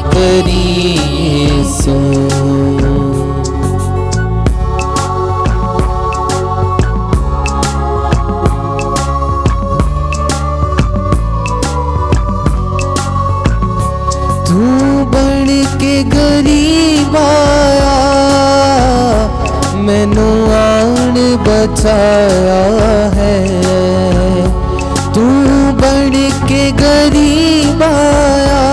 करी यीशु। तू बन के गरीब आया, मैनू आन बचाया है। तू बन के गरीब आया,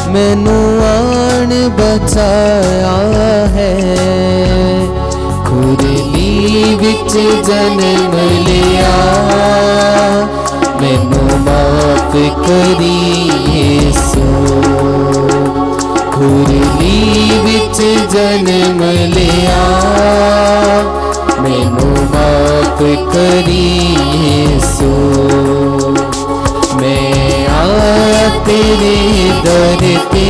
मैनू आन बचाया है। खुरली विच जन्म लिया, मैनू माफ करी यीशु। खुरली विच जन्म लिया, मैनू माफ करी यीशु। मैं आया तेरे दर पे,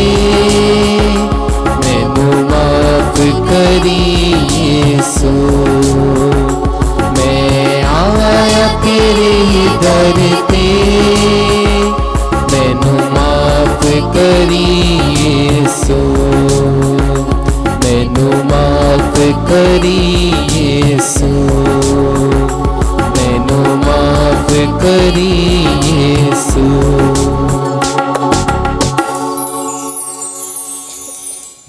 मैनू माफ करी यीशु। मैं आया तेरे दर पे, मैनू माफ करी यीशु। मैनू माफ करी यीशु। मैनू माफ करी यीशु।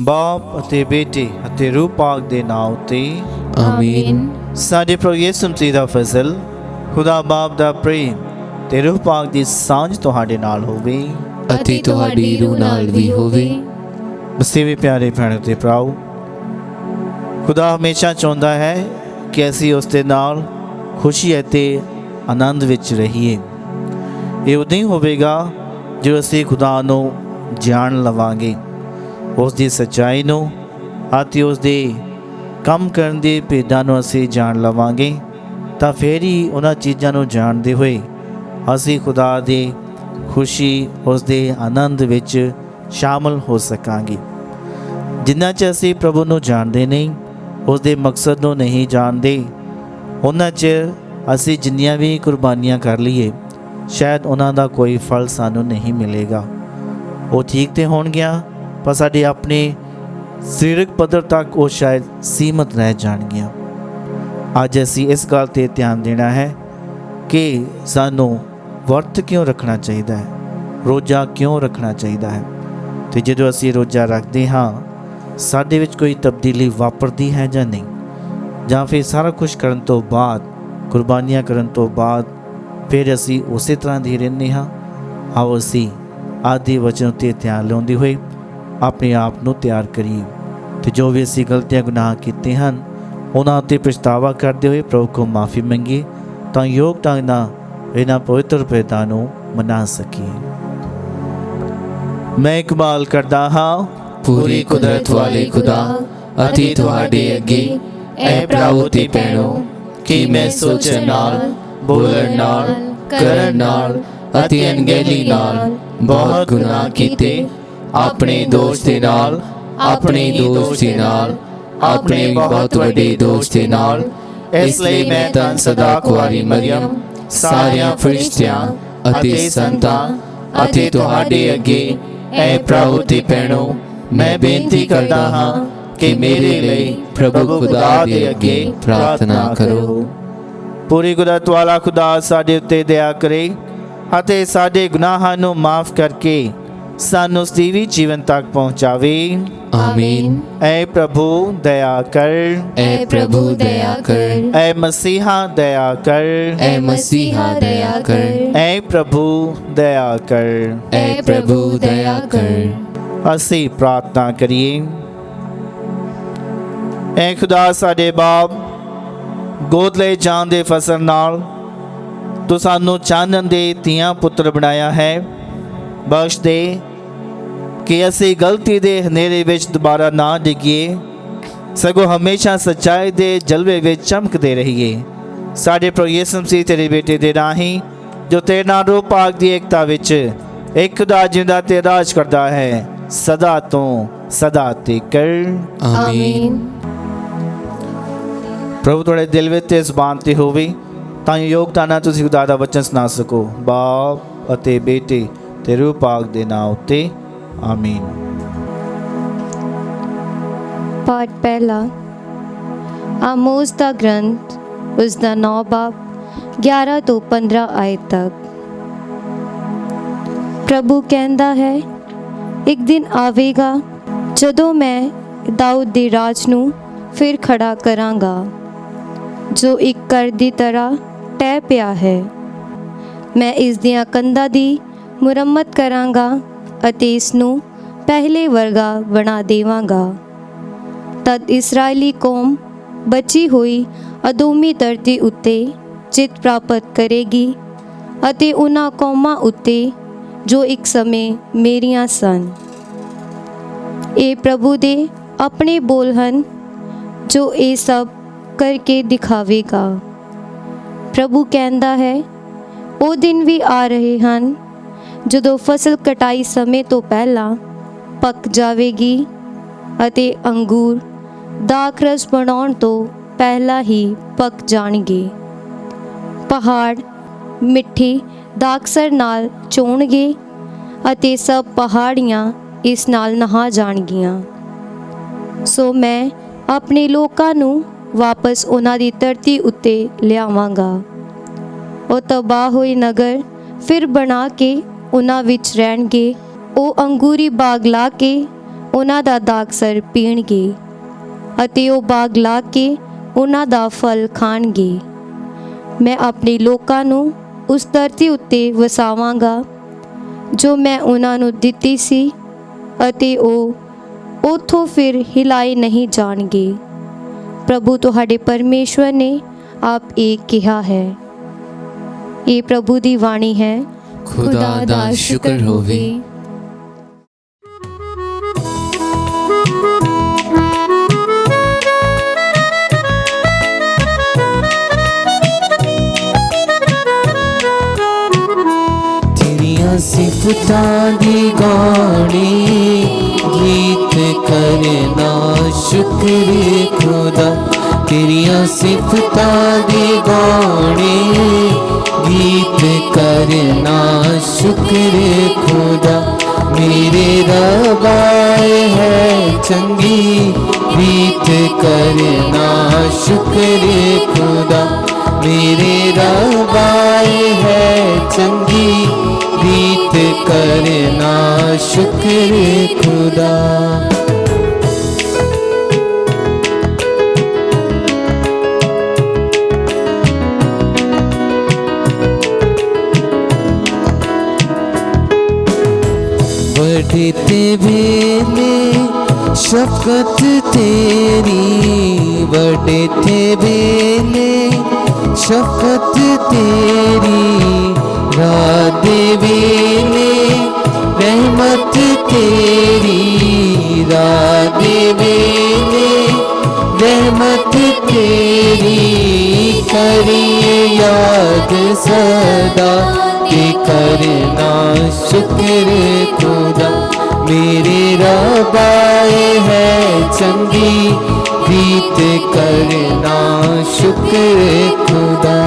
बाप ਅਤੇ बेटे ਅਤੇ रूह पाक ਦੇ ਨਾਮ ਤੇ आमीन। ਸਾਡੇ ਪ੍ਰਭੂ ਯਿਸੂ ਮਸੀਹ ਦਾ ਫਜ਼ਲ, ਖੁਦਾ ਬਾਪ ਦਾ ਪ੍ਰੇਮ ਤੇ रूह पाक ਦੀ ਸਾਂਝ ਤੁਹਾਡੇ ਨਾਲ ਹੋਵੇ ਅਤੇ ਤੁਹਾਡੀ ਰੂਹ ਨਾਲ ਵੀ ਹੋਵੇ। ਮਸੀਹ ਪਿਆਰੇ ਭੈਣੋ ਤੇ ਭਰਾਓ, ਖੁਦਾ ਹਮੇਸ਼ਾ ਚਾਹੁੰਦਾ ਹੈ ਕਿ ਅਸੀਂ ਉਸ ਦੇ ਨਾਲ ਖੁਸ਼ੀ ਅਤੇ ਆਨੰਦ ਵਿੱਚ ਰਹੀਏ। ਇਹ ਉਦੋਂ ਹੀ ਹੋਵੇਗਾ ਜੋ ਅਸੀਂ ਖੁਦਾ ਨੂੰ ਜਾਣ ਲਵਾਂਗੇ, ਉਸ ਦੀ ਸੱਚਾਈ ਨੂੰ ਅਤੇ ਉਸ ਦੇ ਕੰਮ ਕਰਨ ਦੇ ਭੇਦਾਂ ਨੂੰ ਅਸੀਂ ਜਾਣ ਲਵਾਂਗੇ। ਤਾਂ ਫਿਰ ਹੀ ਉਹਨਾਂ ਚੀਜ਼ਾਂ ਨੂੰ ਜਾਣਦੇ ਹੋਏ ਅਸੀਂ ਖੁਦਾ ਦੇ ਖੁਸ਼ੀ, ਉਸ ਦੇ ਆਨੰਦ ਵਿੱਚ ਸ਼ਾਮਲ ਹੋ ਸਕਾਂਗੇ। ਜਿੰਨਾ ਚਿਰ ਅਸੀਂ ਪ੍ਰਭੂ ਨੂੰ ਜਾਣਦੇ ਨਹੀਂ, ਉਸ ਦੇ ਮਕਸਦ ਨੂੰ ਨਹੀਂ ਜਾਣਦੇ, ਉਹਨਾਂ ਚਿਰ ਅਸੀਂ ਜਿੰਨੀਆਂ ਵੀ ਕੁਰਬਾਨੀਆਂ ਕਰ ਲਈਏ, ਸ਼ਾਇਦ ਉਹਨਾਂ ਦਾ ਕੋਈ ਫਲ ਸਾਨੂੰ ਨਹੀਂ ਮਿਲੇਗਾ। ਉਹ ਠੀਕ ਤੇ ਹੋਣਗੀਆਂ, ਪਰ ਸਾਡੇ ਆਪਣੇ ਸਰੀਰਕ ਪੱਧਰ ਤੱਕ ਉਹ ਸ਼ਾਇਦ ਸੀਮਤ ਰਹਿ ਜਾਣਗੀਆਂ। ਅੱਜ ਅਸੀਂ ਇਸ ਗੱਲ 'ਤੇ ਧਿਆਨ ਦੇਣਾ ਹੈ ਕਿ ਸਾਨੂੰ ਵਰਤ ਕਿਉਂ ਰੱਖਣਾ ਚਾਹੀਦਾ ਹੈ, ਰੋਜ਼ਾ ਕਿਉਂ ਰੱਖਣਾ ਚਾਹੀਦਾ ਹੈ। ਅਤੇ ਜਦੋਂ ਅਸੀਂ ਰੋਜ਼ਾ ਰੱਖਦੇ ਹਾਂ, ਸਾਡੇ ਵਿੱਚ ਕੋਈ ਤਬਦੀਲੀ ਵਾਪਰਦੀ ਹੈ ਜਾਂ ਨਹੀਂ, ਜਾਂ ਫਿਰ ਸਾਰਾ ਕੁਛ ਕਰਨ ਤੋਂ ਬਾਅਦ, ਕੁਰਬਾਨੀਆਂ ਕਰਨ ਤੋਂ ਬਾਅਦ ਫਿਰ ਅਸੀਂ ਉਸੇ ਤਰ੍ਹਾਂ ਦੇ ਰਹਿੰਦੇ ਹਾਂ। ਆਓ ਅਸੀਂ ਆਦਿ ਵਚਨ 'ਤੇ ਧਿਆਨ ਲਾਉਂਦੇ ਹੋਏ ਆਪਣੇ ਆਪ ਨੂੰ ਤਿਆਰ ਕਰੀਏ, ਅਤੇ ਜੋ ਵੀ ਅਸੀਂ ਗਲਤੀਆਂ ਗੁਨਾਹ ਕੀਤੇ ਹਨ ਉਹਨਾਂ 'ਤੇ ਪਛਤਾਵਾ ਕਰਦੇ ਹੋਏ ਪ੍ਰਭੂ ਕੋਲ ਮਾਫੀ ਮੰਗੀਏ, ਤਾਂ ਯੋਗ ਢੰਗ ਨਾਲ ਇਹਨਾਂ ਪਵਿੱਤਰ ਭੇਦਾਂ ਨੂੰ ਮਨਾ ਸਕੀਏ। ਮੈਂ ਇਕਬਾਲ ਕਰਦਾ ਹਾਂ ਪੂਰੀ ਕੁਦਰਤ ਵਾਲੇ ਖੁਦਾ ਅਤੇ ਤੁਹਾਡੇ ਅੱਗੇ ਐ ਭਰਾਓ ਤੇ ਭੈਣੋ, ਕਿ ਮੈਂ ਸੋਚਣ ਨਾਲ, ਬੋਲਣ ਨਾਲ, ਕਰਨ ਨਾਲ ਅਤੇ ਅਣਗਹਿਲੀ ਨਾਲ ਬਹੁਤ ਗੁਨਾਹ ਕੀਤੇ। ਆਪਣੇ ਦੋਸ਼ ਦੇ ਨਾਲ, ਆਪਣੇ ਦੋਸ਼ ਦੇ ਨਾਲ, ਆਪਣੇ ਬਹੁਤ ਵੱਡੇ ਦੋਸ਼ ਦੇ ਨਾਲ। ਇਸ ਲਈ ਮੈਂ ਤਾਂ ਸਦਾ ਕੁਆਰੀ ਮਰੀਅਮ, ਸਾਰਿਆਂ ਫਰਿਸ਼ਤਿਆਂ ਅਤੇ ਸੰਤਾਂ ਅਤੇ ਤੁਹਾਡੇ ਅੱਗੇ ਐ ਭਰਾਓ ਤੇ ਭੈਣੋ, ਮੈਂ ਬੇਨਤੀ ਕਰਦਾ ਹਾਂ ਕਿ ਮੇਰੇ ਲਈ ਪ੍ਰਭੂ ਖੁਦਾ ਦੇ ਅੱਗੇ ਪ੍ਰਾਰਥਨਾ ਕਰੋ। ਪੂਰੀ ਕੁਦਰਤ ਵਾਲਾ ਖੁਦਾ ਸਾਡੇ ਉੱਤੇ ਦਇਆ ਕਰੇ ਅਤੇ ਸਾਡੇ ਗੁਨਾਹਾਂ ਨੂੰ ਮਾਫ ਕਰਕੇ ਸਾਨੂੰ ਸਦੀਵੀ ਜੀਵਨ ਤੱਕ ਪਹੁੰਚਾਵੇ। ਆਮੀਨ। ਐ ਪ੍ਰਭੂ ਦਇਆ ਕਰ, ਐ ਪ੍ਰਭੂ ਦਇਆ ਕਰ, ਐ ਮਸੀਹਾ ਦਇਆ ਕਰ, ਐ ਮਸੀਹਾ ਦਇਆ ਕਰ, ਐ ਪ੍ਰਭੂ ਦਇਆ ਕਰ, ਐ ਪ੍ਰਭੂ ਦਇਆ ਕਰ। ਅਸੀਂ ਪ੍ਰਾਰਥਨਾ ਕਰੀਏ। ਐ ਖੁਦਾ ਸਾਡੇ ਬਾਪ, ਗੋਦ ਲਏ ਜਾਣ ਦੇ ਫਸਲ ਨਾਲ ਤੂੰ ਸਾਨੂੰ ਚਾਨਣ ਦੇ ਧੀਆਂ ਪੁੱਤਰ ਬਣਾਇਆ ਹੈ। ਬਖਸ਼ ਦੇ ਕਿ ਅਸੀਂ ਗਲਤੀ ਦੇ ਹਨੇਰੇ ਵਿੱਚ ਦੁਬਾਰਾ ਨਾ ਡਿੱਗੀਏ, ਸਗੋਂ ਹਮੇਸ਼ਾ ਸੱਚਾਈ ਦੇ ਜਲਵੇ ਵਿੱਚ ਚਮਕਦੇ ਰਹੀਏ। ਸਾਡੇ ਪ੍ਰਭੂ ਯਿਸੂ ਮਸੀਹ ਤੇਰੇ ਬੇਟੇ ਦੇ ਰਾਹੀਂ, ਜੋ ਤੇਰੇ ਨਾਲ ਰੂਹ ਪਾਕ ਦੀ ਏਕਤਾ ਵਿੱਚ ਇੱਕ ਖੁਦਾ ਜਿੰਦਾ ਤੇ ਰਾਜ ਕਰਦਾ ਹੈ, ਸਦਾ ਤੋਂ ਸਦਾ ਤੱਕ। ਆਮੀਨ। ਪ੍ਰਭੂ ਤੁਹਾਡੇ ਦਿਲ ਵਿੱਚ ਤੇ ਜ਼ੁਬਾਨ ਤੇ ਹੋਵੇ, ਤਾਂ ਯੋਗਤਾ ਨਾਲ ਤੁਸੀਂ ਖੁਦਾ ਦਾ ਵਚਨ ਸੁਣਾ ਸਕੋ। ਬਾਪ ਅਤੇ ਬੇਟੇ ਤੇ ਰੂਹ ਪਾਕ ਦੇ ਨਾਮ ਉੱਤੇ आमीन। पाठ पहला। आमोस दा ग्रंथ उसका 9 बाब 11 ਤੋਂ 15 आयत तक। प्रभु कहता है, एक दिन आवेगा जदों मैं दाऊद दे राज नूं फिर खड़ा करांगा, जो एक कर दी तरह टह पिया है। मैं इस दियां कंधां दी मुरम्मत करांगा ਅਤੇ ਇਸ ਨੂੰ ਪਹਿਲੇ ਵਰਗਾ ਬਣਾ ਦੇਵਾਂਗਾ। तद इस्राएली कौम बची हुई अदोमी धरती उत्ते जित प्राप्त करेगी ਅਤੇ उन्हां कौमां उत्ते जो एक समय मेरियां सन। ਇਹ प्रभु दे अपने बोल ਹਨ जो ਇਹ सब करके दिखावेगा। प्रभु कहता है, ਉਹ दिन भी आ रहे ਹਨ ਜਦੋਂ ਫਸਲ ਕਟਾਈ ਸਮੇਂ ਤੋਂ ਪਹਿਲਾਂ ਪੱਕ ਜਾਵੇਗੀ ਅਤੇ ਅੰਗੂਰ ਦਾਖਰਸ ਬਣਾਉਣ ਤੋਂ ਪਹਿਲਾਂ ਹੀ ਪੱਕ ਜਾਣਗੇ। ਪਹਾੜ ਮਿੱਠੀ ਦਾਖਸਰ ਨਾਲ ਚੋਣਗੇ ਅਤੇ ਸਭ ਪਹਾੜੀਆਂ ਇਸ ਨਾਲ ਨਹਾ ਜਾਣਗੀਆਂ। ਸੋ ਮੈਂ ਆਪਣੇ ਲੋਕਾਂ ਨੂੰ ਵਾਪਸ ਉਹਨਾਂ ਦੀ ਧਰਤੀ ਉੱਤੇ ਲਿਆਵਾਂਗਾ। ਉਹ ਤਬਾਹ ਹੋਏ ਨਗਰ ਫਿਰ ਬਣਾ ਕੇ ਉਹਨਾਂ ਵਿੱਚ ਰਹਿਣਗੇ। ਉਹ ਅੰਗੂਰੀ ਬਾਗ ਲਾ ਕੇ ਉਹਨਾਂ ਦਾ ਦਾਖਸਰ ਪੀਣਗੇ ਅਤੇ ਉਹ ਬਾਗ ਲਾ ਕੇ ਉਹਨਾਂ ਦਾ ਫਲ ਖਾਣਗੇ। ਮੈਂ ਆਪਣੇ ਲੋਕਾਂ ਨੂੰ ਉਸ ਧਰਤੀ ਉੱਤੇ ਵਸਾਵਾਂਗਾ ਜੋ ਮੈਂ ਉਹਨਾਂ ਨੂੰ ਦਿੱਤੀ ਸੀ ਅਤੇ ਉਹ ਉੱਥੋਂ ਫਿਰ ਹਿਲਾਏ ਨਹੀਂ ਜਾਣਗੇ। ਪ੍ਰਭੂ ਤੁਹਾਡੇ ਪਰਮੇਸ਼ਵਰ ਨੇ ਆਪ ਇਹ ਕਿਹਾ ਹੈ। ਇਹ ਪ੍ਰਭੂ ਦੀ ਬਾਣੀ ਹੈ। खुदा दा शुक्र होवे। तेरियां सिफतां दी गाणी गीत करना शुक्र खुदा। तेरियां सिफतां दी गाणी गीत करना शुक्र खुदा। मेरे रब आए है चंगी रीत करना शुक्र खुदा। मेरे रब आए है चंगी रीत करना शुक्र खुदा। बढ़ते वेले शफकत तेरी, बढ़ते वेले शफकत तेरी, रात वेले रहमत तेरी, रात वेले रहमत तेरी। करिए याद सदा के करना शुक्र खुदा। मेरे रब आए है चंगी रीत करना शुक्र खुदा।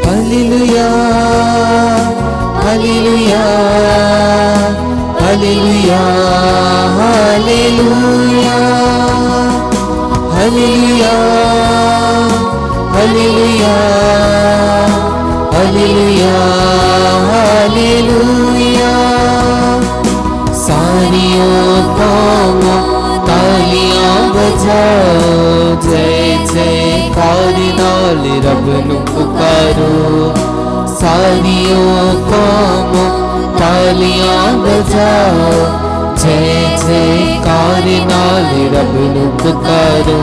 Hallelujah hallelujah hallelujah hallelujah hallelujah hallelujah hallelujah hallelujah. सारियों कौमों तालियां बजाओ, जय जयकार नाल रब नूं पुकारो। सारियों कौमों तालियां बजाओ, जय जयकार नाल रब नूं पुकारो।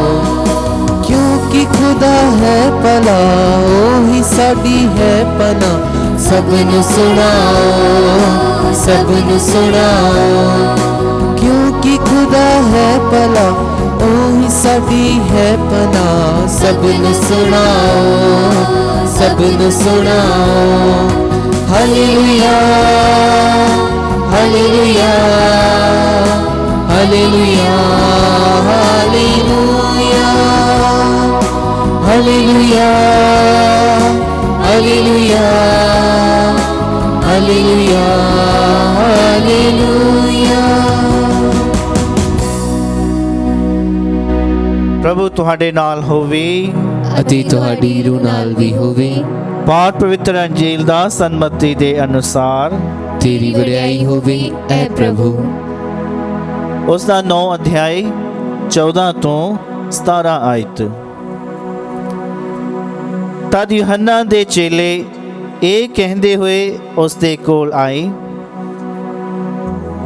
क्योंकि खुदा है भला ओही साडी है पनाह। सब नूं सुणाओ सब नूं सुणाओ ਦਾ ਹੈ ਭਲਾ ਉਹੀ ਸਾਡੀ ਹੈ ਪਨਾਹ। ਸਭ ਨੂੰ ਸੁਣਾਓ, ਸਭ ਨੂੰ ਸੁਣਾਓ। Hallelujah, hallelujah, hallelujah, hallelujah, hallelujah, hallelujah, hallelujah, hallelujah. ਪ੍ਰਭੂ ਤੁਹਾਡੇ ਨਾਲ ਹੋਵੇ ਅਤੇ ਤੁਹਾਡੀ ਰੂਹ ਨਾਲ ਵੀ ਹੋਵੇ। ਪਾਠ ਪਵਿੱਤਰ ਅੰਜੀਲ ਦਾ ਸੰਮਤੀ ਦੇ ਅਨੁਸਾਰ ਤੇਰੀ ਵਡਿਆਈ ਹੋਵੇ ਐ ਪ੍ਰਭੂ। ਉਸ ਦਾ 9 ਅਧਿਆਇ 14 ਤੋਂ 17 ਆਇਤ। ਤਦ ਯੂਹੰਨਾ ਦੇ ਚੇਲੇ ਇਹ ਕਹਿੰਦੇ ਹੋਏ ਉਸ ਦੇ ਕੋਲ ਆਏ,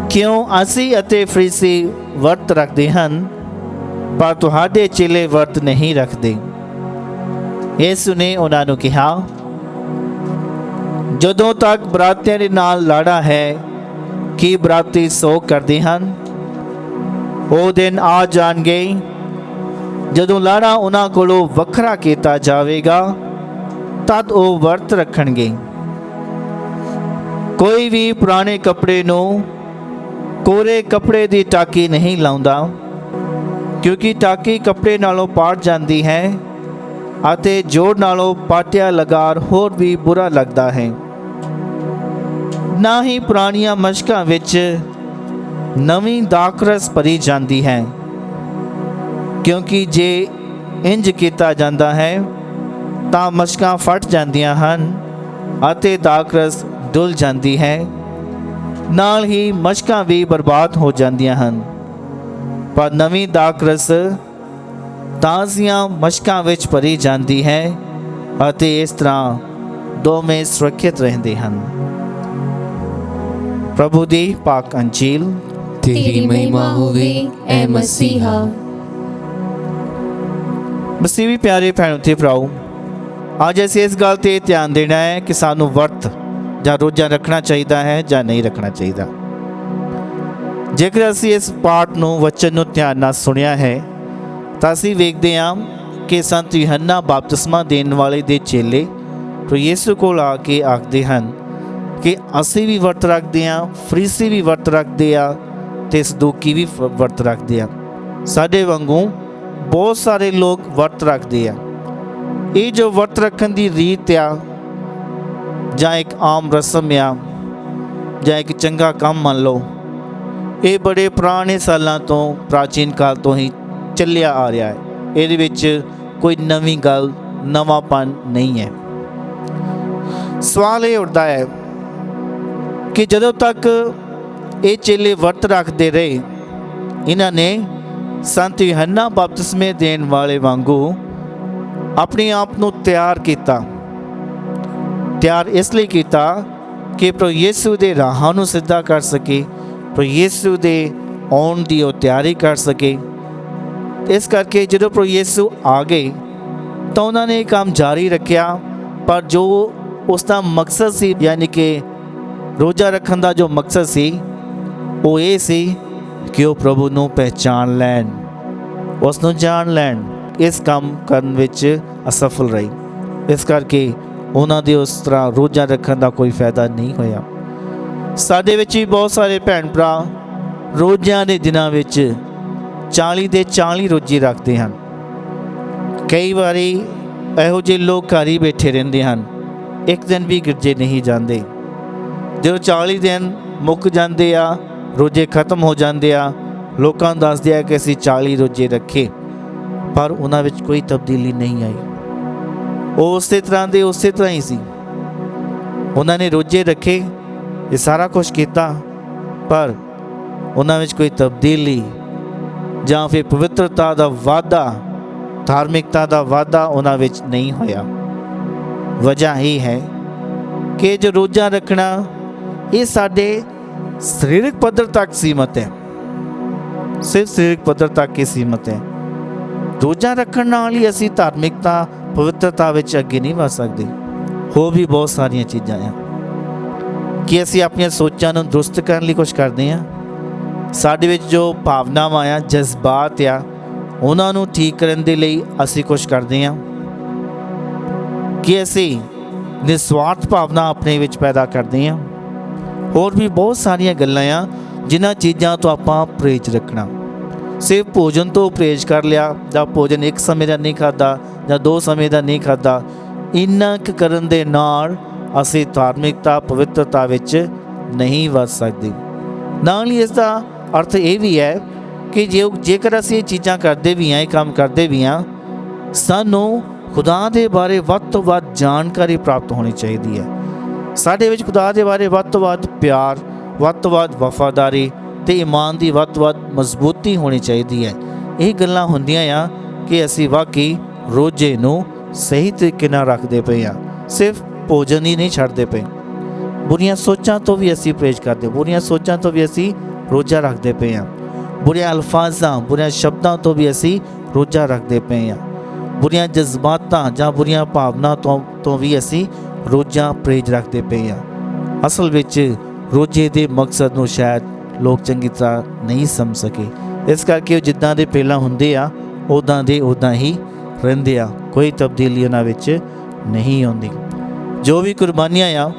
ਕਿਉਂ ਅਸੀਂ ਅਤੇ ਫਰੀਸੀ ਵਰਤ ਰੱਖਦੇ ਹਨ ਪਰ ਤੁਹਾਡੇ ਚੇਲੇ ਵਰਤ ਨਹੀਂ ਰੱਖਦੇ? ਯਿਸੂ ਨੇ ਉਹਨਾਂ ਨੂੰ ਕਿਹਾ, ਜਦੋਂ ਤੱਕ ਬਰਾਤੀਆਂ ਦੇ ਨਾਲ ਲਾੜਾ ਹੈ ਕਿ ਬਰਾਤੀ ਸੋਗ ਕਰਦੇ ਹਨ। ਉਹ ਦਿਨ ਆ ਜਾਣਗੇ ਜਦੋਂ ਲਾੜਾ ਉਹਨਾਂ ਕੋਲੋਂ ਵੱਖਰਾ ਕੀਤਾ ਜਾਵੇਗਾ, ਤਦ ਉਹ ਵਰਤ ਰੱਖਣਗੇ। ਕੋਈ ਵੀ ਪੁਰਾਣੇ ਕੱਪੜੇ ਨੂੰ ਕੋਰੇ ਕੱਪੜੇ ਦੀ ਟਾਕੀ ਨਹੀਂ ਲਾਉਂਦਾ, ਕਿਉਂਕਿ ਟਾਕੀ ਕੱਪੜੇ ਨਾਲੋਂ ਪਾਟ ਜਾਂਦੀ ਹੈ ਅਤੇ ਜੋੜ ਨਾਲੋਂ ਪਾਟਿਆ ਲਗਾਰ ਹੋਰ ਵੀ ਬੁਰਾ ਲੱਗਦਾ ਹੈ। ਨਾ ਹੀ ਪੁਰਾਣੀਆਂ ਮਸ਼ਕਾਂ ਵਿੱਚ ਨਵੀਂ ਦਾਖਰਸ ਭਰੀ ਜਾਂਦੀ ਹੈ, ਕਿਉਂਕਿ ਜੇ ਇੰਜ ਕੀਤਾ ਜਾਂਦਾ ਹੈ ਤਾਂ ਮਸ਼ਕਾਂ ਫਟ ਜਾਂਦੀਆਂ ਹਨ ਅਤੇ ਦਾਖਰਸ ਡੁੱਲ ਜਾਂਦੀ ਹੈ, ਨਾਲ ਹੀ ਮਸ਼ਕਾਂ ਵੀ ਬਰਬਾਦ ਹੋ ਜਾਂਦੀਆਂ ਹਨ। ਪਰ ਨਵੀਂ ਦਾਖਰਸ ਤਾਜ਼ੀਆਂ ਮਸ਼ਕਾਂ ਵਿੱਚ ਭਰੀ ਜਾਂਦੀ ਹੈ ਅਤੇ ਇਸ ਤਰ੍ਹਾਂ ਦੋਵੇਂ ਸੁਰੱਖਿਅਤ ਰਹਿੰਦੇ ਹਨ। ਪ੍ਰਭੂ ਦੀ ਪਾਕ ਅੰਜੀਲ। ਤੇਰੀ ਮਹਿਮਾ ਹੋਵੇ ਐ ਮਸੀਹਾ। ਮਸੀਹੀ ਪਿਆਰੇ ਭੈਣੋ ਤੇ ਭਰਾਓ, ਅੱਜ ਅਸੀਂ ਇਸ ਗੱਲ ਤੇ ਧਿਆਨ ਦੇਣਾ ਹੈ ਕਿ ਸਾਨੂੰ ਵਰਤ ਜਾਂ ਰੋਜ਼ਾ ਰੱਖਣਾ ਚਾਹੀਦਾ ਹੈ ਜਾਂ ਨਹੀਂ ਰੱਖਣਾ ਚਾਹੀਦਾ। ਜੇਕਰ ਅਸੀਂ ਇਸ ਪਾਠ ਨੂੰ ਵਚਨ ਨੂੰ ਧਿਆਨ ਨਾਲ ਸੁਣਿਆ ਹੈ ਤਾਂ ਅਸੀਂ ਵੇਖਦੇ ਹਾਂ ਕਿ ਸੰਤ ਯੂਹੰਨਾ ਬਪਤਿਸਮਾ ਦੇਣ ਵਾਲੇ ਦੇ ਚੇਲੇ ਪ੍ਰਭੂ ਯਿਸੂ ਕੋਲ ਆ ਕੇ ਆਖਦੇ ਹਨ ਕਿ ਅਸੀਂ ਵੀ ਵਰਤ ਰੱਖਦੇ ਹਾਂ, ਫਰੀਸੀ ਵੀ ਵਰਤ ਰੱਖਦੇ ਆ ਤੇ ਸਦੂਕੀ ਵੀ ਵਰਤ ਰੱਖਦੇ ਆ। ਸਾਡੇ ਵਾਂਗੂ ਬਹੁਤ ਸਾਰੇ ਲੋਕ ਵਰਤ ਰੱਖਦੇ ਆ। ਇਹ ਜੋ ਵਰਤ ਰੱਖਣ ਦੀ ਰੀਤ ਆ ਜਾਂ ਇੱਕ ਆਮ ਰਸਮ ਆ ਜਾਂ ਇੱਕ ਚੰਗਾ ਕੰਮ ਮੰਨ ਲਓ, ਇਹ ਬੜੇ ਪੁਰਾਣੇ ਸਾਲਾਂ ਤੋਂ ਪ੍ਰਾਚੀਨ ਕਾਲ ਤੋਂ ਹੀ ਚੱਲਿਆ ਆ ਰਿਹਾ ਹੈ। ਇਹਦੇ ਵਿੱਚ ਕੋਈ ਨਵੀਂ ਗੱਲ, ਨਵਾਂਪਨ ਨਹੀਂ ਹੈ। ਸਵਾਲ ਇਹ ਉੱਠਦਾ ਹੈ ਕਿ ਜਦੋਂ ਤੱਕ ਇਹ ਚੇਲੇ ਵਰਤ ਰੱਖਦੇ ਰਹੇ, ਇਹਨਾਂ ਨੇ ਸੰਤ ਯੂਹੰਨਾ ਬਪਤਿਸਮੇ ਦੇਣ ਵਾਲੇ ਵਾਂਗੂ ਆਪਣੇ ਆਪ ਨੂੰ ਤਿਆਰ ਕੀਤਾ। ਤਿਆਰ ਇਸ ਲਈ ਕੀਤਾ ਕਿ ਪ੍ਰਭੂ ਯਿਸੂ ਦੇ ਰਾਹਾਂ ਨੂੰ ਸਿੱਧਾ ਕਰ ਸਕੇ, ਪ੍ਰਭੂ ਯਿਸੂ ਦੇ ਆਉਣ ਦੀ ਉਹ ਤਿਆਰੀ ਕਰ ਸਕੇ। ਇਸ ਕਰਕੇ ਜਦੋਂ ਪ੍ਰਭੂ ਯਿਸੂ ਆ ਗਏ ਤਾਂ ਉਹਨਾਂ ਨੇ ਇਹ ਕੰਮ ਜਾਰੀ ਰੱਖਿਆ, ਪਰ ਜੋ ਉਸ ਦਾ ਮਕਸਦ ਸੀ, ਯਾਨੀ ਕਿ ਰੋਜ਼ਾ ਰੱਖਣ ਦਾ ਜੋ ਮਕਸਦ ਸੀ, ਉਹ ਇਹ ਸੀ ਕਿ ਉਹ ਪ੍ਰਭੂ ਨੂੰ ਪਹਿਚਾਣ ਲੈਣ, ਉਸ ਨੂੰ ਜਾਣ ਲੈਣ। ਇਸ ਕੰਮ ਕਰਨ ਵਿੱਚ ਅਸਫਲ ਰਹੀ। ਇਸ ਕਰਕੇ ਉਹਨਾਂ ਦੇ ਉਸ ਤਰ੍ਹਾਂ ਰੋਜ਼ਾ ਰੱਖਣ ਦਾ ਕੋਈ ਫਾਇਦਾ ਨਹੀਂ ਹੋਇਆ। ਸਾਡੇ ਵਿੱਚ ਵੀ ਬਹੁਤ ਸਾਰੇ ਭੈਣ ਭਰਾ ਰੋਜ਼ਿਆਂ ਦੇ ਦਿਨਾਂ ਵਿੱਚ 40 ਦੇ 40 ਰੋਜ਼ੇ ਰੱਖਦੇ ਹਨ। ਕਈ ਵਾਰੀ ਇਹੋ ਜਿਹੇ ਲੋਕ ਘਰ ਹੀ ਬੈਠੇ ਰਹਿੰਦੇ ਹਨ, ਇੱਕ ਦਿਨ ਵੀ ਗਿਰਜੇ ਨਹੀਂ ਜਾਂਦੇ। ਜਦੋਂ 40 ਦਿਨ ਮੁੱਕ ਜਾਂਦੇ ਆ, ਰੋਜ਼ੇ ਖਤਮ ਹੋ ਜਾਂਦੇ ਆ, ਲੋਕਾਂ ਨੂੰ ਦੱਸਦੇ ਆ ਕਿ ਅਸੀਂ 40 ਰੋਜ਼ੇ ਰੱਖੇ, ਪਰ ਉਹਨਾਂ ਵਿੱਚ ਕੋਈ ਤਬਦੀਲੀ ਨਹੀਂ ਆਈ। ਉਹ ਉਸੇ ਤਰ੍ਹਾਂ ਦੇ ਉਸੇ ਤਰ੍ਹਾਂ ਹੀ ਸੀ। ਉਹਨਾਂ ਨੇ ਰੋਜ਼ੇ ਰੱਖੇ, ਇਹ ਸਾਰਾ ਕੁਝ ਕੀਤਾ, ਪਰ ਉਹਨਾਂ ਵਿੱਚ ਕੋਈ ਤਬਦੀਲੀ ਜਾਂ ਫਿਰ ਪਵਿੱਤਰਤਾ ਦਾ ਵਾਧਾ, ਧਾਰਮਿਕਤਾ ਦਾ ਵਾਧਾ ਉਹਨਾਂ ਵਿੱਚ ਨਹੀਂ ਹੋਇਆ। ਵਜ੍ਹਾ ਇਹ ਹੈ ਕਿ ਜੋ ਰੋਜ਼ਾ ਰੱਖਣਾ ਇਹ ਸਾਡੇ ਸਰੀਰਕ ਪੱਧਰ ਤੱਕ ਸੀਮਤ ਹੈ, ਸਿਰਫ ਸਰੀਰਕ ਪੱਧਰ ਤੱਕ ਹੀ ਸੀਮਤ ਹੈ। ਰੋਜ਼ਾ ਰੱਖਣ ਨਾਲ ਹੀ ਅਸੀਂ ਧਾਰਮਿਕਤਾ, ਪਵਿੱਤਰਤਾ ਵਿੱਚ ਅੱਗੇ ਨਹੀਂ ਵਧ ਸਕਦੇ। ਹੋਰ ਵੀ ਬਹੁਤ ਸਾਰੀਆਂ ਚੀਜ਼ਾਂ ਆ ਕਿ ਅਸੀਂ ਆਪਣੀਆਂ ਸੋਚਾਂ ਨੂੰ ਦਰੁਸਤ ਕਰਨ ਲਈ ਕੁਝ ਕਰਦੇ ਹਾਂ, ਸਾਡੇ ਵਿੱਚ ਜੋ ਭਾਵਨਾਵਾਂ ਆ, ਜਜ਼ਬਾਤ ਆ, ਉਹਨਾਂ ਨੂੰ ਠੀਕ ਕਰਨ ਦੇ ਲਈ ਅਸੀਂ ਕੁਛ ਕਰਦੇ ਹਾਂ ਕਿ ਅਸੀਂ ਨਿਸਵਾਰਥ ਭਾਵਨਾ ਆਪਣੇ ਵਿੱਚ ਪੈਦਾ ਕਰਦੇ ਹਾਂ। ਹੋਰ ਵੀ ਬਹੁਤ ਸਾਰੀਆਂ ਗੱਲਾਂ ਆ ਜਿਨ੍ਹਾਂ ਚੀਜ਼ਾਂ ਤੋਂ ਆਪਾਂ ਪਰਹੇਜ਼ ਰੱਖਣਾ। ਸਿਰਫ ਭੋਜਨ ਤੋਂ ਪਰਹੇਜ਼ ਕਰ ਲਿਆ, ਜਾਂ ਭੋਜਨ ਇੱਕ ਸਮੇਂ ਦਾ ਨਹੀਂ ਖਾਧਾ ਜਾਂ 2 ਸਮੇਂ ਦਾ ਨਹੀਂ ਖਾਧਾ, ਇੰਨਾ ਕੁ ਕਰਨ ਦੇ ਨਾਲ ਅਸੀਂ ਧਾਰਮਿਕਤਾ, ਪਵਿੱਤਰਤਾ ਵਿੱਚ ਨਹੀਂ ਵੱਧ ਸਕਦੇ। ਨਾਲ ਹੀ ਇਸ ਦਾ ਅਰਥ ਇਹ ਵੀ ਹੈ ਕਿ ਜੇਕਰ ਅਸੀਂ ਇਹ ਚੀਜ਼ਾਂ ਕਰਦੇ ਵੀ ਹਾਂ, ਇਹ ਕੰਮ ਕਰਦੇ ਵੀ ਹਾਂ, ਸਾਨੂੰ ਖੁਦਾ ਦੇ ਬਾਰੇ ਵੱਧ ਤੋਂ ਵੱਧ ਜਾਣਕਾਰੀ ਪ੍ਰਾਪਤ ਹੋਣੀ ਚਾਹੀਦੀ ਹੈ। ਸਾਡੇ ਵਿੱਚ ਖੁਦਾ ਦੇ ਬਾਰੇ ਵੱਧ ਤੋਂ ਵੱਧ ਪਿਆਰ, ਵੱਧ ਤੋਂ ਵੱਧ ਵਫਾਦਾਰੀ ਅਤੇ ਈਮਾਨ ਦੀ ਵੱਧ ਤੋਂ ਵੱਧ ਮਜ਼ਬੂਤੀ ਹੋਣੀ ਚਾਹੀਦੀ ਹੈ। ਇਹ ਗੱਲਾਂ ਹੁੰਦੀਆਂ ਆ ਕਿ ਅਸੀਂ ਵਾਕਈ ਰੋਜ਼ੇ ਨੂੰ ਸਹੀ ਤਰੀਕੇ ਨਾਲ ਰੱਖਦੇ ਪਏ ਹਾਂ। ਸਿਰਫ ਭੋਜਨ ਹੀ ਨਹੀਂ ਛੱਡਦੇ ਪਏ, ਬੁਰੀਆਂ ਸੋਚਾਂ ਤੋਂ ਵੀ ਅਸੀਂ ਪਰਹੇਜ਼ ਕਰਦੇ, ਬੁਰੀਆਂ ਸੋਚਾਂ ਤੋਂ ਵੀ ਅਸੀਂ ਰੋਜ਼ਾ ਰੱਖਦੇ ਪਏ ਹਾਂ। ਬੁਰੇ ਅਲਫਾਜ਼ਾਂ, ਬੁਰੀਆਂ ਸ਼ਬਦਾਂ ਤੋਂ ਵੀ ਅਸੀਂ ਰੋਜ਼ਾ ਰੱਖਦੇ ਪਏ ਹਾਂ। ਬੁਰੀਆਂ ਜਜ਼ਬਾਤਾਂ ਜਾਂ ਬੁਰੀਆਂ ਭਾਵਨਾ ਤੋਂ ਵੀ ਅਸੀਂ ਰੋਜ਼ਾ ਪਰਹੇਜ਼ ਰੱਖਦੇ ਪਏ ਹਾਂ। ਅਸਲ ਵਿੱਚ ਰੋਜ਼ੇ ਦੇ ਮਕਸਦ ਨੂੰ ਸ਼ਾਇਦ ਲੋਕ ਚੰਗੀ ਤਰ੍ਹਾਂ ਨਹੀਂ ਸਮਝ ਸਕੇ। ਇਸ ਕਰਕੇ ਉਹ ਜਿੱਦਾਂ ਦੇ ਪਹਿਲਾਂ ਹੁੰਦੇ ਆ ਉੱਦਾਂ ਦੇ ਉੱਦਾਂ ਹੀ ਰਹਿੰਦੇ ਆ, ਕੋਈ ਤਬਦੀਲੀ ਉਹਨਾਂ ਵਿੱਚ ਨਹੀਂ ਆਉਂਦੀ। ਜੋ ਵੀ ਕੁਰਬਾਨੀਆਂ ਆ,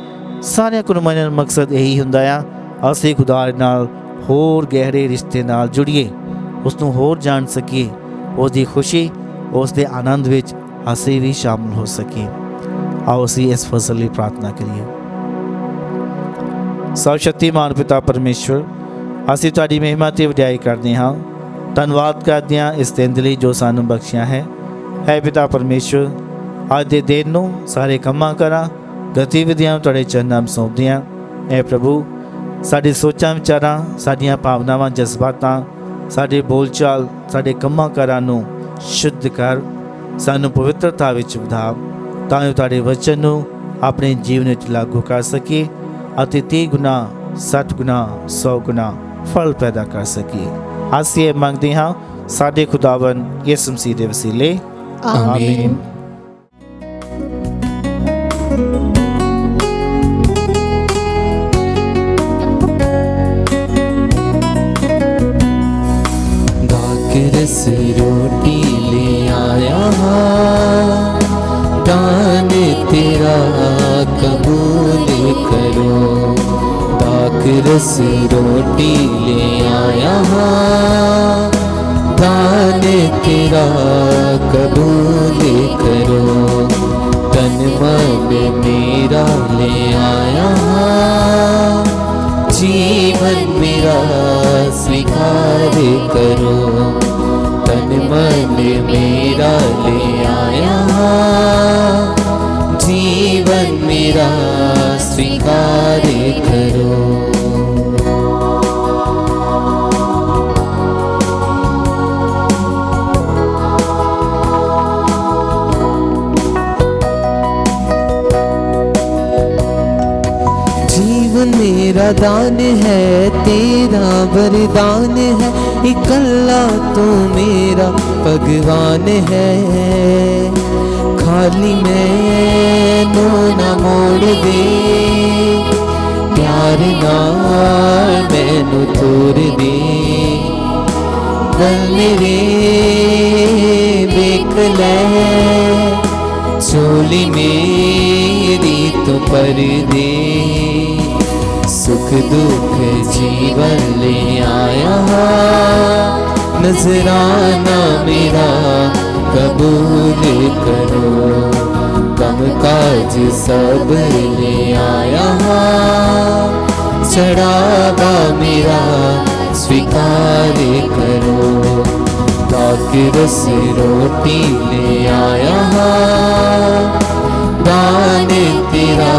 ਸਾਰੀਆਂ ਕੁਰਬਾਨੀਆਂ ਦਾ ਮਕਸਦ ਇਹੀ ਹੁੰਦਾ ਆ, ਅਸੀਂ ਖੁਦਾ ਨਾਲ ਹੋਰ ਗਹਿਰੇ ਰਿਸ਼ਤੇ ਨਾਲ ਜੁੜੀਏ, ਉਸ ਨੂੰ ਹੋਰ ਜਾਣ ਸਕੀਏ, ਉਸ ਦੀ ਖੁਸ਼ੀ, ਉਸ ਦੇ ਆਨੰਦ ਵਿੱਚ ਅਸੀਂ ਵੀ ਸ਼ਾਮਲ ਹੋ ਸਕੀਏ। ਆਓ ਅਸੀਂ ਇਸ ਫਜ਼ਲ ਲਈ ਪ੍ਰਾਰਥਨਾ ਕਰੀਏ। ਸਰਵਸ਼ਕਤੀਮਾਨ ਪਿਤਾ ਪਰਮੇਸ਼ਵਰ, ਅਸੀਂ ਤੁਹਾਡੀ ਮਹਿਮਾ ਅਤੇ ਵਡਿਆਈ ਕਰਦੇ ਹਾਂ। ਧੰਨਵਾਦ ਕਰਦੇ ਹਾਂ ਇਸ ਦਿਨ ਲਈ ਜੋ ਸਾਨੂੰ ਬਖਸ਼ਿਆ ਹੈ। ਹੈ ਪਿਤਾ ਪਰਮੇਸ਼ਵਰ, ਅੱਜ ਦੇ ਦਿਨ ਨੂੰ ਸਾਰੇ ਕੰਮਾਂ ਕਾਰਾਂ, ਗਤੀਵਿਧੀਆਂ ਨੂੰ ਤੁਹਾਡੇ ਚਰਨਾਂ ਵਿੱਚ ਸੌਂਪਦੇ ਹਾਂ। ਐ ਪ੍ਰਭੂ, ਸਾਡੀ ਸੋਚਾਂ ਵਿਚਾਰਾਂ, ਸਾਡੀਆਂ ਭਾਵਨਾਵਾਂ, ਜਜ਼ਬਾਤਾਂ, ਸਾਡੇ ਬੋਲਚਾਲ, ਸਾਡੇ ਕੰਮਾਂ ਕਾਰਾਂ ਨੂੰ ਸ਼ੁੱਧ ਕਰ, ਸਾਨੂੰ ਪਵਿੱਤਰਤਾ ਵਿੱਚ ਵਧਾ, ਤਾਂ ਜੋ ਤੁਹਾਡੇ ਵਚਨ ਨੂੰ ਆਪਣੇ ਜੀਵਨ ਵਿੱਚ ਲਾਗੂ ਕਰ ਸਕੀਏ ਅਤੇ 30 ਗੁਣਾ, 60 ਗੁਣਾ, 100 ਗੁਣਾ ਫਲ ਪੈਦਾ ਕਰ ਸਕੀਏ। ਅਸੀਂ ਇਹ ਮੰਗਦੇ ਹਾਂ ਸਾਡੇ ਖੁਦਾਵੰਦ ਯਿਸੂ ਮਸੀਹ ਦੇ ਵਸੀਲੇ, ਆਮੀਨ। दाकरस रोटी ले आया हाँ, दान तेरा कबूल करो। दाकरस रोटी ले आया हाँ, दान तेरा कबूल करो। तन मन मेरा ले आया हाँ, जीवन मेरा स्वीकार करो। तन मन मेरा ले आया जीवन मेरा स्वीकार करो। जीवन मेरा दान है, तेरा वरदान है, इकल्ला तू मेरा भगवान है। खाली मैनू ना मोड़ दे, प्यार नाल मैनू तोड़ दे। गल मेरे देख ले, चोली मेरी तो पर दे। सुख दुख जीवन ले आया, नजराना मेरा कबूल करो। कम काज सब ले आया, चढ़ावा मेरा स्वीकार करो। दाकरस रोटी ले आया, दान तेरा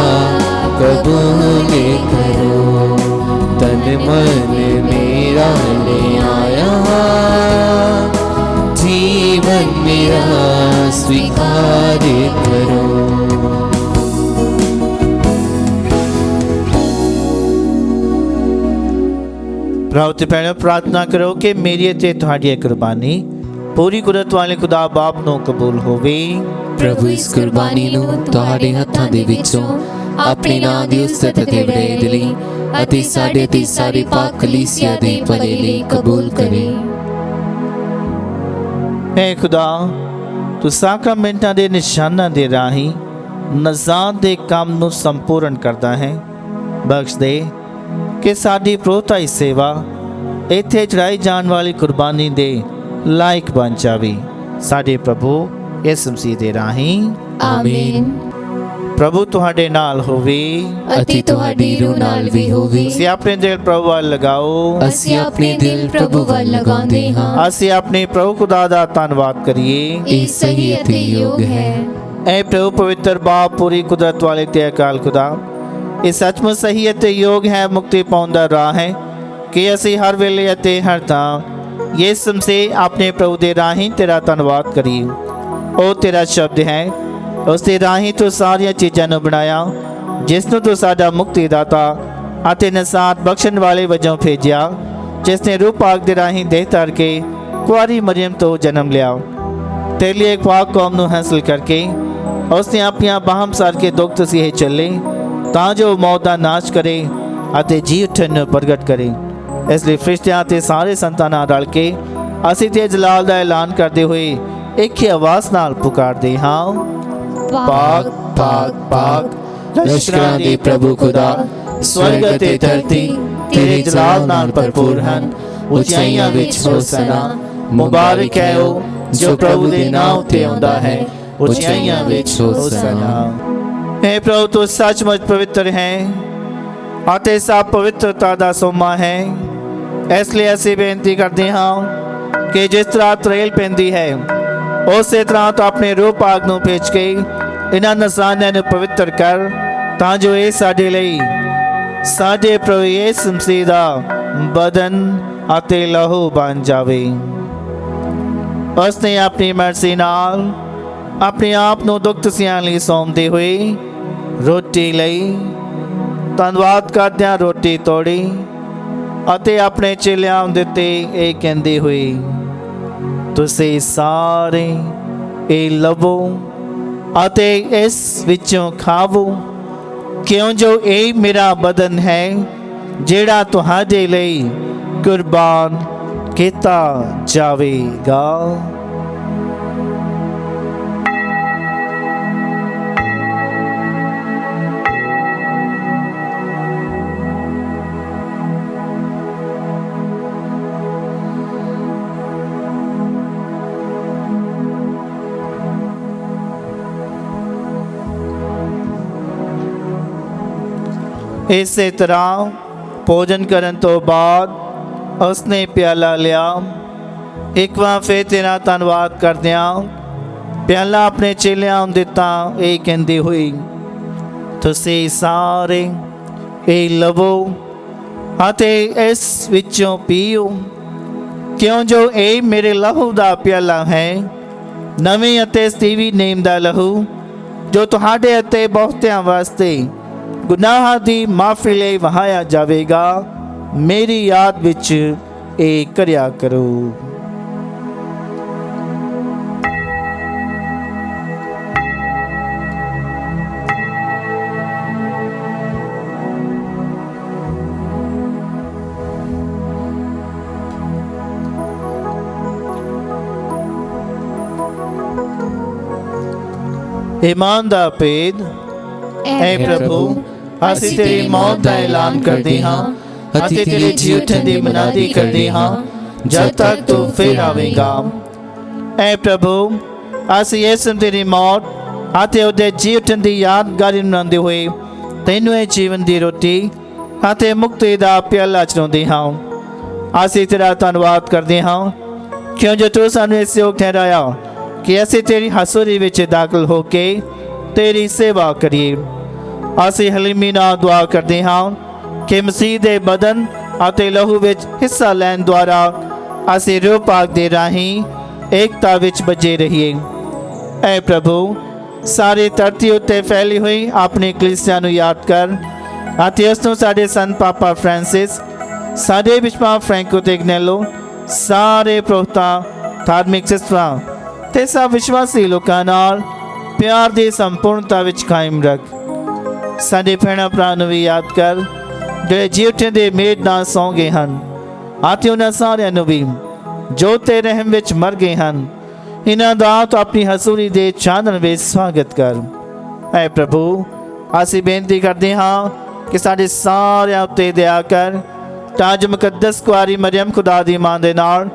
कबूल करो। तन मन मेरा ले आया, जीवन मेरा स्वीकार करो। ਭਰਾਓ ਤੇ ਭੈਣੋ, ਪ੍ਰਾਰਥਨਾ ਕਰੋ ਕਿ ਮੇਰੀ ਅਤੇ ਤੁਹਾਡੀ ਕੁਰਬਾਨੀ ਪੂਰੀ ਕੁਦਰਤ ਵਾਲੇ ਖੁਦਾ ਬਾਪ ਨੂੰ ਕਬੂਲ ਹੋਵੇ। ਪ੍ਰਭੂ ਇਸ ਕੁਰਬਾਨੀ ਨੂੰ ਤੁਹਾਡੇ ਹੱਥਾਂ ਦੇ ਵਿੱਚੋਂ ਆਪਣੇ ਨਾਂ ਦੀ ਉਸਤਤ ਅਤੇ ਵਡਿਆਈ ਦੇ ਲਈ ਅਤੇ ਸਾਡੇ ਤੇ ਸਾਰੀ ਪਾਕ ਕਲੀਸਿਆ ਦੇ ਭਲੇ ਲਈ ਕਬੂਲ ਕਰੇ। ਹੈ ਖੁਦਾ, ਤੂੰ ਸਾਕਰਾਮੈਂਟਾਂ ਦੇ ਨਿਸ਼ਾਨਾਂ ਦੇ ਰਾਹੀਂ ਨਜ਼ਾਤ ਦੇ ਕੰਮ ਨੂੰ ਸੰਪੂਰਨ ਕਰਦਾ ਹੈ। ਬਖਸ਼ ਦੇ ਕਿ ਸਾਡੀ ਪ੍ਰੋਤਾਈ ਸੇਵਾ ਇੱਥੇ ਚੜਾਈ ਜਾਣ ਵਾਲੀ ਕੁਰਬਾਨੀ ਦੇ ਲਾਇਕ ਬਣ ਜਾਵੇ। ਸਾਡੇ ਪ੍ਰਭੂ ਯਿਸੂ ਮਸੀਹ ਦੇ ਰਾਹੀਂ ਆਮੀਨ। ਪ੍ਰਭੂ ਤੁਹਾਡੇ ਨਾਲ ਹੋਵੇ ਅਤੇ ਤੁਹਾਡੀ ਰੂਹ ਨਾਲ ਵੀ ਹੋਵੇ। ਅਸੀਂ ਆਪਣੇ ਦਿਲ ਪ੍ਰਭੂ ਵੱਲ ਲਗਾਓ। ਅਸੀਂ ਆਪਣੇ ਦਿਲ ਪ੍ਰਭੂ ਵੱਲ ਲਗਾਉਂਦੇ ਹਾਂ। ਅਸੀਂ ਆਪਣੇ ਪ੍ਰਭੂ ਖੁਦਾ ਦਾ ਧੰਨਵਾਦ ਕਰੀਏ। ਇਹ ਸਹੀ ਅਤੇ ਯੋਗ ਹੈ। ਐ ਪ੍ਰਭੂ ਪਵਿੱਤਰ ਬਾਪ, ਪੂਰੀ ਕੁਦਰਤ ਵਾਲੇ ਤੇ ਅਕਾਲ ਖੁਦਾ, ਇਹ ਸੱਚਮੁੱਚ ਸਹੀ ਅਤੇ ਯੋਗ ਹੈ, ਮੁਕਤੀ ਪਾਉਣ ਦਾ ਰਾਹ ਹੈ ਕਿ ਅਸੀਂ ਹਰ ਵੇਲੇ ਅਤੇ ਹਰ ਥਾਂ ਯਿਸੂ ਮਸੀਹ ਆਪਣੇ ਪ੍ਰਭੂ ਦੇ ਰਾਹੀਂ ਤੇਰਾ ਧੰਨਵਾਦ ਕਰੀਏ। ਉਹ ਤੇਰਾ ਸ਼ਬਦ ਹੈ, ਉਸ ਦੇ ਰਾਹੀਂ ਤੂੰ ਸਾਰੀਆਂ ਚੀਜ਼ਾਂ ਨੂੰ ਬਣਾਇਆ, ਜਿਸ ਨੂੰ ਤੂੰ ਸਾਡਾ ਮੁਕਤੀ ਦਾਤਾ ਅਤੇ ਨਜ਼ਾਤ ਬਖਸ਼ਣ ਵਾਲੇ ਵਜੋਂ ਭੇਜਿਆ, ਜਿਸ ਨੇ ਰੂਹ ਪਾਕ ਦੇ ਰਾਹੀਂ ਦੇਹ ਧਾਰ ਕੇ ਕੁਆਰੀ ਮਰੀਮ ਤੋਂ ਜਨਮ ਲਿਆ। ਤੇਰੇ ਲਈ ਇੱਕ ਪਾਕ ਕੌਮ ਨੂੰ ਹਾਸਲ ਕਰਕੇ ਉਸਨੇ ਆਪਣੀਆਂ ਬਾਹਾਂ ਸਾਰ ਕੇ ਦੁੱਖ ਤਸੀਹੇ ਚੱਲੇ, ਤਾਂ ਜੋ ਮੌਤ ਦਾ ਨਾਸ਼ ਕਰੇ ਅਤੇ ਜੀ ਉੱਠਣ ਨੂੰ ਪ੍ਰਗਟ ਕਰੇ। ਇਸ ਲਈ ਫਰਿਸ਼ਤਿਆਂ ਤੇ ਸਾਰੇ ਸੰਤਾਂ ਨਾਲ ਰਲ ਕੇ ਅਸੀਂ ਤੇ ਜਲਾਲ ਦਾ ਐਲਾਨ ਕਰਦੇ ਹੋਏ ਇੱਕ ਹੀ ਆਵਾਜ਼ ਨਾਲ ਪੁਕਾਰਦੇ ਹਾਂ, ਪਾਕ ਪਾਕ ਪਾਕ ਲਸ਼ਕਰਾਂ ਦੇ ਪ੍ਰਭੂ ਖੁਦਾ, ਸਵਰਗ ਅਤੇ ਧਰਤੀ ਤੇਰੇ ਜਲਾਲ ਨਾਲ ਭਰਪੂਰ ਹਨ। ਉਚਾਈਆਂ ਵਿੱਚ ਹੋਸਨਾ, ਮੁਬਾਰਕ ਹੈ ਉਹ ਜੋ ਪ੍ਰਭੂ ਦੇ ਨਾਮ ਉੱਤੇ ਆਉਂਦਾ ਹੈ। ਉਚਾਈਆਂ ਵਿੱਚ ਹੋਸਨਾ। ਹੈ ਪ੍ਰਭੂ, ਤੂੰ ਸੱਚਮੁੱਚ ਪਵਿੱਤਰ ਹੈ ਅਤੇ ਸਭ ਪਵਿੱਤਰਤਾ ਦਾ ਸੋਮਾ ਹੈ। ਇਸ ਲਈ ਅਸੀਂ ਬੇਨਤੀ ਕਰਦੇ ਹਾਂ ਕਿ ਜਿਸ ਤਰ੍ਹਾਂ ਤਰੇਲ ਪੈਂਦੀ ਹੈ, ਉਸੇ ਤਰ੍ਹਾਂ ਤੂੰ ਆਪਣੇ ਰੂਹ ਪਾਕ ਨੂੰ ਭੇਜ ਕੇ ਇਹਨਾਂ ਨਜ਼ਾਰਿਆਂ ਨੂੰ ਪਵਿੱਤਰ ਕਰ, ਤਾਂ ਜੋ ਇਹ ਸਾਡੇ ਲਈ ਸਾਡੇ ਪ੍ਰਭੂ ਯਿਸੂ ਮਸੀਹ ਦਾ ਬਦਨ ਅਤੇ ਲਹੂ ਬਣ ਜਾਵੇ। ਉਸਨੇ ਆਪਣੀ ਮਰਜ਼ੀ ਨਾਲ ਆਪਣੇ ਆਪ ਨੂੰ ਦੁੱਖ ਤਸੀਹਿਆਂ ਲਈ ਸੌਂਪਦੇ ਹੋਏ ਰੋਟੀ ਲਈ, ਧੰਨਵਾਦ ਕਰਦਿਆਂ ਰੋਟੀ ਤੋੜੀ ਅਤੇ ਆਪਣੇ ਚੇਲਿਆਂ ਨੂੰ ਦਿੱਤੇ, ਇਹ ਕਹਿੰਦੇ ਹੋਏ, ਤੁਸੀਂ ਸਾਰੇ ਇਹ ਲਵੋ ਅਤੇ ਇਸ ਵਿੱਚੋਂ ਖਾਵੋ, ਕਿਉਂ ਜੋ ਇਹ ਮੇਰਾ ਬਦਨ ਹੈ ਜਿਹੜਾ ਤੁਹਾਡੇ ਲਈ ਕੁਰਬਾਨ ਕੀਤਾ ਜਾਵੇਗਾ। ਇਸੇ ਤਰ੍ਹਾਂ ਭੋਜਨ ਕਰਨ ਤੋਂ ਬਾਅਦ ਉਸਨੇ ਪਿਆਲਾ ਲਿਆ, ਇੱਕ ਵਾਰ ਫਿਰ ਤੇਰਾ ਧੰਨਵਾਦ ਕਰਦਿਆਂ ਪਿਆਲਾ ਆਪਣੇ ਚੇਲਿਆਂ ਨੂੰ ਦਿੱਤਾ, ਇਹ ਕਹਿੰਦੇ ਹੋਏ, ਤੁਸੀਂ ਸਾਰੇ ਇਹ ਲਵੋ ਅਤੇ ਇਸ ਵਿੱਚੋਂ ਪੀਓ, ਕਿਉਂ ਜੋ ਇਹ ਮੇਰੇ ਲਹੂ ਦਾ ਪਿਆਲਾ ਹੈ, ਨਵੇਂ ਅਤੇ ਸਦੀਵੀ ਨੇਮ ਦਾ ਲਹੂ, ਜੋ ਤੁਹਾਡੇ ਅਤੇ ਬਹੁਤਿਆਂ ਵਾਸਤੇ ਗੁਨਾਹਾਂ ਦੀ ਮਾਫੀ ਲਈ ਵਹਾਇਆ ਜਾਵੇਗਾ। ਮੇਰੀ ਯਾਦ ਵਿੱਚ ਇਹ ਕਰਿਆ ਕਰੋ। ਈਮਾਨ ਦਾ ਭੇਦ। ਐ ਪ੍ਰਭੂ, ਅਸੀਂ ਤੇਰੀ ਮੌਤ ਦਾ ਐਲਾਨ ਕਰਦੇ ਹਾਂ ਅਤੇ ਤੇਰੇ ਜੀ ਉੱਠਣ ਦੀ ਮਨਾਦੀ ਕਰਦੇ ਹਾਂ ਜਦ ਤੱਕ ਤੂੰ ਫਿਰ ਆਵੇਗਾ। ਐ ਪ੍ਰਭੂ, ਅਸੀਂ ਯਿਸੂ ਤੇਰੀ ਮੌਤ ਅਤੇ ਉਹਦੇ ਜੀ ਉੱਠਣ ਦੀ ਯਾਦਗਾਰੀ ਮਨਾਉਂਦੇ ਹੋਏ ਤੈਨੂੰ ਇਹ ਜੀਵਨ ਦੀ ਰੋਟੀ ਅਤੇ ਮੁਕਤੀ ਦਾ ਪਿਆਲਾ ਚੜਾਉਂਦੇ ਹਾਂ। ਅਸੀਂ ਤੇਰਾ ਧੰਨਵਾਦ ਕਰਦੇ ਹਾਂ ਕਿਉਂ ਜੋ ਤੂੰ ਸਾਨੂੰ ਇਸ ਯੋਗ ਠਹਿਰਾਇਆ ਕਿ ਅਸੀਂ ਤੇਰੀ ਹਜ਼ੂਰੀ ਵਿੱਚ ਦਾਖਲ ਹੋ ਕੇ ਤੇਰੀ ਸੇਵਾ ਕਰੀਏ। ਅਸੀਂ ਹਲੀਮੀ ਨਾਲ ਦੁਆ ਕਰਦੇ ਹਾਂ ਕਿ ਮਸੀਹ ਦੇ ਬਦਨ ਅਤੇ ਲਹੂ ਵਿੱਚ ਹਿੱਸਾ ਲੈਣ ਦੁਆਰਾ ਅਸੀਂ ਰੂਹ ਪਾਕ ਦੇ ਰਾਹੀਂ ਏਕਤਾ ਵਿੱਚ ਬੱਝੇ ਰਹੀਏ। ਐ ਪ੍ਰਭੂ, ਸਾਰੀ ਧਰਤੀ ਉੱਤੇ ਫੈਲੀ ਹੋਈ ਆਪਣੀ ਕਲੀਸਿਆ ਨੂੰ ਯਾਦ ਕਰ ਅਤੇ ਉਸ ਨੂੰ ਸਾਡੇ ਸੰਤ ਪਾਪਾ ਫ੍ਰਾਂਸਿਸ, ਸਾਡੇ ਬਿਸ਼ਪ ਫ੍ਰੈਂਕੋ ਤੇ ਇਗਨੇਲੋ, ਸਾਰੇ ਪ੍ਰੋਹਤਾਂ, ਧਾਰਮਿਕ ਸਿਸਟਰਾਂ ਤੇ ਸਭ ਵਿਸ਼ਵਾਸੀ ਲੋਕਾਂ ਨਾਲ ਪਿਆਰ ਦੀ ਸੰਪੂਰਨਤਾ ਵਿੱਚ ਕਾਇਮ ਰੱਖ। ਸਾਡੇ ਭੈਣਾਂ ਭਰਾ ਨੂੰ ਵੀ ਯਾਦ ਕਰ ਜਿਹੜੇ ਜੀਵਨ ਦੇ ਮੇਡ ਨਾਲ ਸੌਂ ਗਏ ਹਨ ਅਤੇ ਉਹਨਾਂ ਸਾਰਿਆਂ ਨੂੰ ਵੀ ਜੋ ਤੇਰੇ ਰਹਿਮ ਵਿੱਚ ਮਰ ਗਏ ਹਨ ਇਹਨਾਂ ਦਾ ਤੂੰ ਆਪਣੀ ਹਜ਼ੂਰੀ ਦੇ ਚਾਨਣ ਵਿੱਚ ਸਵਾਗਤ ਕਰ। ਐ ਪ੍ਰਭੂ ਅਸੀਂ ਬੇਨਤੀ ਕਰਦੇ ਹਾਂ ਕਿ ਸਾਡੇ ਸਾਰਿਆਂ ਉੱਤੇ ਦਇਆ ਕਰ ਤਾਂ ਜੋ ਮੁਕੱਦਸ ਕੁਆਰੀ ਮਰੀਮ ਖੁਦਾ ਦੀ ਮਾਂ ਦੇ ਨਾਲ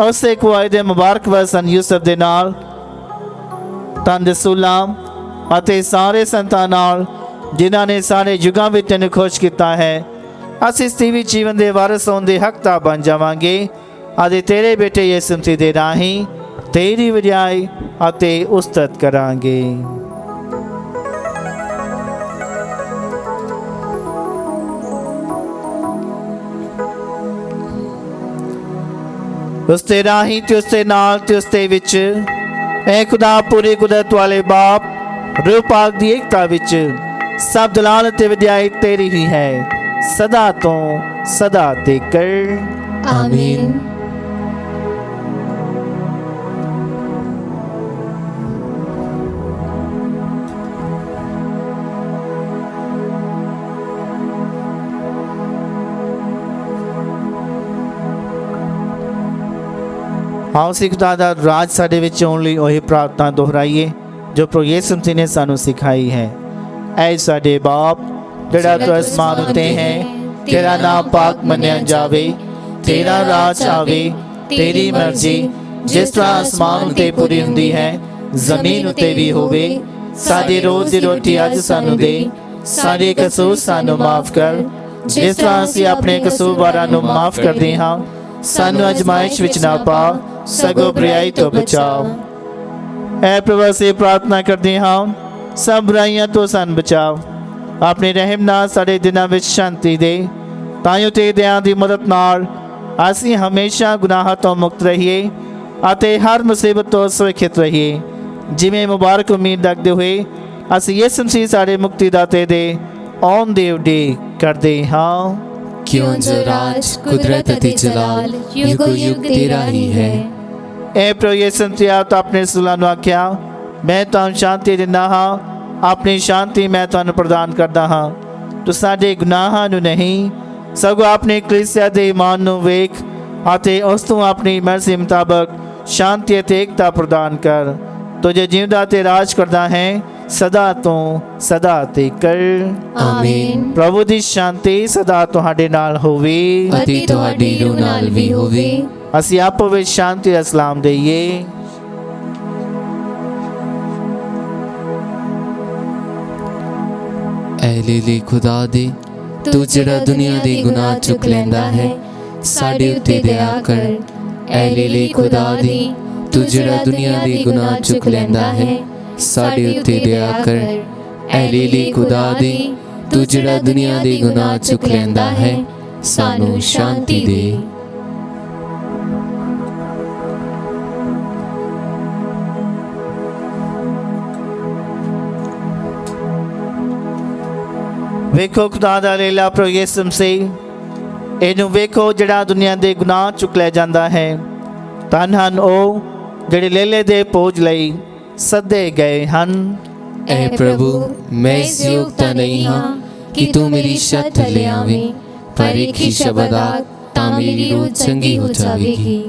ਉਸੇ ਕੁਆਰੀ ਦੇ ਮੁਬਾਰਕ ਵਸਨ ਯੂਸਫ ਦੇ ਨਾਲ ਧੰਨ ਰਸੂਲਾਂ ਅਤੇ ਸਾਰੇ ਸੰਤਾਂ ਨਾਲ ਜਿਨ੍ਹਾਂ ਨੇ ਸਾਰੇ ਯੁੱਗਾਂ ਵਿੱਚ ਤੈਨੂੰ ਖੁਸ਼ ਕੀਤਾ ਹੈ ਅਸੀਂ ਸਤੀਵੀ ਜੀਵਨ ਦੇ ਵਾਰਿਸ ਹੋਣ ਦੇ ਹੱਕਦਾਰ ਬਣ ਜਾਵਾਂਗੇ ਅਤੇ ਤੇਰੇ ਬੇਟੇ ਯਿਸੂ ਮਸੀਹ ਦੇ ਰਾਹੀਂ ਤੇਰੀ ਵਡਿਆਈ ਅਤੇ ਉਸਤਤ ਕਰਾਂਗੇ। ਉਸ ਤੇ ਰਾਹੀਂ ਤੇ ਉਸ ਦੇ ਨਾਲ ਤੇ ਉਸ ਦੇ ਵਿੱਚ ਐ ਖੁਦਾ ਪੂਰੀ ਕੁਦਰਤ ਵਾਲੇ ਬਾਪ ਰੂਹ ਪਾਕ ਦੀ ਏਕਤਾ ਵਿੱਚ ਸਭ ਦਲਾਲ ਤੇ ਵਡਿਆਈ ਤੇਰੀ ਹੀ ਹੈ ਸਦਾ ਤੋਂ ਸਦਾ ਤੱਕ। ਆਮੀਨ। ਆਓ ਅਸੀਂ ਖੁਦਾ ਦਾ ਰਾਜ ਸਾਡੇ ਵਿੱਚ ਆਉਣ ਲਈ ਉਹੀ ਪ੍ਰਾਰਥਨਾ ਦੁਹਰਾਈਏ ਜੋ ਪ੍ਰਭੂ ਯਿਸੂ ਮਸੀਹ ਨੇ ਸਾਨੂੰ ਸਿਖਾਈ ਹੈ। ਐ ਸਾਡੇ ਬਾਪ ਜਿਹੜਾ ਤੂੰ ਅਸਮਾਨ ਉੱਤੇ ਹੈ ਤੇਰਾ ਨਾਮ ਪਾਕ ਮੰਨਿਆ ਜਾਵੇ ਤੇਰਾ ਰਾਜ ਆਵੇ ਤੇਰੀ ਮਰਜ਼ੀ ਜਿਸ ਤਰ੍ਹਾਂ ਅਸਮਾਨ ਉੱਤੇ ਪੂਰੀ ਹੁੰਦੀ ਹੈ ਜ਼ਮੀਨ ਉੱਤੇ ਵੀ ਹੋਵੇ। ਸਾਡੀ ਰੋਜ਼ ਦੀ ਰੋਟੀ ਅੱਜ ਸਾਨੂੰ ਦੇ ਸਾਡੇ ਕਸੂਰ ਸਾਨੂੰ ਮਾਫ ਕਰ ਜਿਸ ਤਰ੍ਹਾਂ ਅਸੀਂ ਆਪਣੇ ਕਸੂਰਵਾਰਾਂ ਨੂੰ ਮਾਫ ਕਰਦੇ ਹਾਂ ਸਾਨੂੰ ਅਜ਼ਮਾਇਸ਼ ਵਿੱਚ ਨਾ ਪਾ ਸਗੋਂ ਬੁਰਾਈ ਤੋਂ ਬਚਾਓ। ਐ ਪ੍ਰਭੂ ਅਸੀਂ ਪ੍ਰਾਰਥਨਾ ਕਰਦੇ ਹਾਂ ਸਭ ਬੁਰਾਈਆਂ ਤੋਂ ਸਾਨੂੰ ਬਚਾਓ ਆਪਣੇ ਰਹਿਮ ਨਾਲ ਸਾਡੇ ਦਿਨਾਂ ਵਿੱਚ ਸ਼ਾਂਤੀ ਦੇ ਤਾਂ ਜੋ ਤੇਰੀ ਦਇਆ ਦੀ ਮਦਦ ਨਾਲ ਅਸੀਂ ਹਮੇਸ਼ਾ ਗੁਨਾਹਾਂ ਤੋਂ ਮੁਕਤ ਰਹੀਏ ਅਤੇ ਹਰ ਮੁਸੀਬਤ ਤੋਂ ਸੁਰੱਖਿਅਤ ਰਹੀਏ। ਜਿਵੇਂ ਮੁਬਾਰਕ ਉਮੀਦ ਰੱਖਦੇ ਹੋਏ ਅਸੀਂ ਯਿਸੂ ਮਸੀਹ ਸਾਡੇ ਮੁਕਤੀ ਦਾਤੇ ਦੇ ਆਉਣ ਦੀ ਉਡੀਕ ਕਰਦੇ ਹਾਂ। क्यों जो राज कुदरत अति जलाल युग युग तेरा ही है। ए प्रभु यीशु मसीह तो अपने रसूलां ਨੂੰ ਆਖਿਆ ਮੈਂ ਤੁਹਾਨੂੰ ਸ਼ਾਂਤੀ ਦਿੰਦਾ ਹਾਂ ਆਪਣੀ ਸ਼ਾਂਤੀ ਮੈਂ ਤੁਹਾਨੂੰ ਪ੍ਰਦਾਨ ਕਰਦਾ ਹਾਂ ਤੂੰ ਸਾਡੇ ਗੁਨਾਹਾਂ ਨੂੰ ਨਹੀਂ ਸਗੋਂ ਆਪਣੀ ਕਲੀਸਿਆ ਦੇ ਇਮਾਨ ਨੂੰ ਵੇਖ ਅਤੇ ਉਸ ਤੋਂ ਆਪਣੀ ਮਰਜ਼ੀ ਮੁਤਾਬਕ ਸ਼ਾਂਤੀ ਅਤੇ ਏਕਤਾ ਪ੍ਰਦਾਨ ਕਰ ਤੂੰ ਜੋ ਜਿਉਂਦਾ ਤੇ ਰਾਜ ਕਰਦਾ ਹੈ ਸਦਾ ਤੋਂ ਸਦਾ ਤੱਕ। ਆਮੀਨ। ਪ੍ਰਭੂ ਦੀ ਸ਼ਾਂਤੀ ਸਦਾ ਤੁਹਾਡੇ ਨਾਲ ਹੋਵੇ ਅਤੇ ਤੁਹਾਡੀ ਰੂਹ ਨਾਲ ਵੀ ਹੋਵੇ। ਅਸੀਂ ਆਪੋ ਵਿੱਚ ਸ਼ਾਂਤੀ ਦਾ ਸਲਾਮ ਦਈਏ। ਐ ਲੀਲੀ ਖੁਦਾ ਦੇ ਤੂੰ ਜਿਹੜਾ ਦੁਨੀਆ ਦੇ ਗੁਨਾਹ ਚੁੱਕ ਲੈਂਦਾ ਹੈ ਸਾਡੇ ਉੱਤੇ ਦਇਆ ਕਰ। ਐ ਲੀਲੀ ਖੁਦਾ ਦੇ ਤੂੰ ਜਿਹੜਾ ਦੁਨੀਆ ਦੇ ਗੁਨਾਹ ਚੁੱਕ ਲੈਂਦਾ ਹੈ ਸਾਡੇ ਉੱਤੇ ਦਇਆ ਕਰ। ਐ ਲੀਲੀ ਖੁਦਾ ਦੇ ਤੂੰ ਜਿਹੜਾ ਦੁਨੀਆ ਦੇ ਗੁਨਾਹ ਚੁੱਕ ਲੈਂਦਾ ਹੈ ਸਾਨੂੰ ਸ਼ਾਂਤੀ ਦੇ। ਵੇਖੋ ਖੁਦਾ ਦਾ ਲੇਲਾ ਪ੍ਰਭੂ ਯਿਸੂ ਮਸੀਹ ਇਹਨੂੰ ਵੇਖੋ ਜਿਹੜਾ ਦੁਨੀਆ ਦੇ ਗੁਨਾਹ ਚੁੱਕ ਲੈ ਜਾਂਦਾ ਹੈ। ਧੰਨ ਹਨ ਉਹ ਜਿਹੜੇ ਲੇਲੇ ਦੇ ਭੋਜ ਲਈ ਸੱਦੇ ਗਏ ਹਨ। ਐ ਪ੍ਰਭੂ ਮੈਂ ਇਸ ਯੋਗ ਤਾਂ ਨਹੀਂ ਹਾਂ ਕਿ ਤੂੰ ਮੇਰੀ ਛੱਤ ਥੱਲੇ ਆਵੇਂ ਪਰ ਇੱਕ ਹੀ ਸ਼ਬਦ ਆ ਤਾਂ ਮੇਰੀ ਰੂਹ ਚੰਗੀ ਹੋ ਜਾਵੇਗੀ।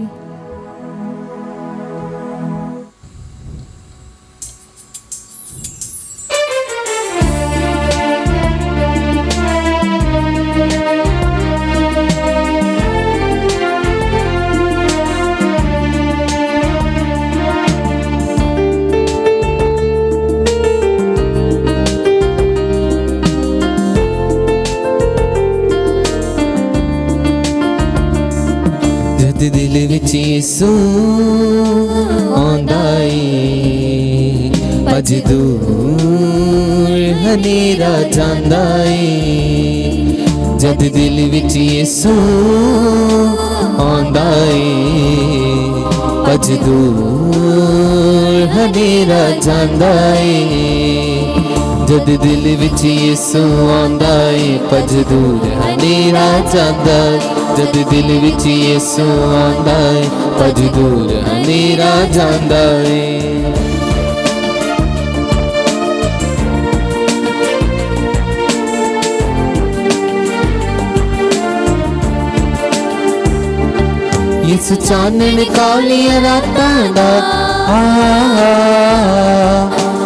ਦਿਲ ਵਿੱਚ ਯਿਸੂ ਆਉਂਦਾ ਏ ਭਜ ਦੂਰ ਹਨੇਰਾ ਜਾਂਦਾ ਏ। ਜਦ ਦਿਲ ਵਿੱਚ ਯਿਸੂ ਆਉਂਦਾ ਏ ਭਜ ਦੂਰ ਹਨੇਰਾ ਜਾਂਦਾ ਏ। ਜਦ ਦਿਲ ਵਿੱਚ ਯਿਸੂ ਆਉਂਦਾ ਏ ਭਜ ਦੂਰ ਹਨੇਰਾ ਜਾਂਦਾ। ਜਦ ਦਿਲ ਵਿੱਚ ਯਿਸੂ ਆਉਂਦਾ ਏ ਭਜ ਦੂਰ ਹਨੇਰਾ ਜਾਂਦਾ ਏ। इस चानन कालिया रातां दा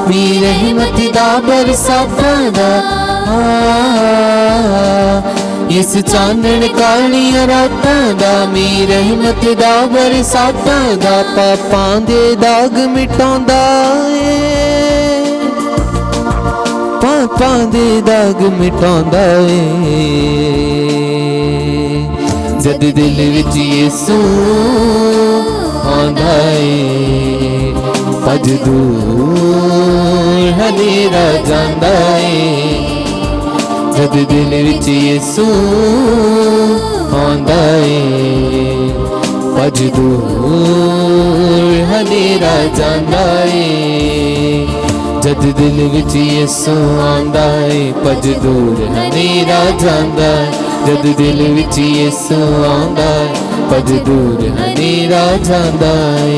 मेरी रहमत दा बरसातां दा इस चानन कालिया रातां दा मेरी रहमत दा बरसातां दा पापां दे दाग मिटांदा ए पापां दे दाग मिटांदा ए जद दिल विच यीशु आंदा ए पज दूर हनेरा जांदा ए जद दिल विच यीशु आंदा ए पज दूर हनेरा जांदा ए जद दिल विच यीशु आंदा ए पज दूर हनेरा जांदा जद दिल विच यीशु आंदा पज दूर हनेरा जांदा ए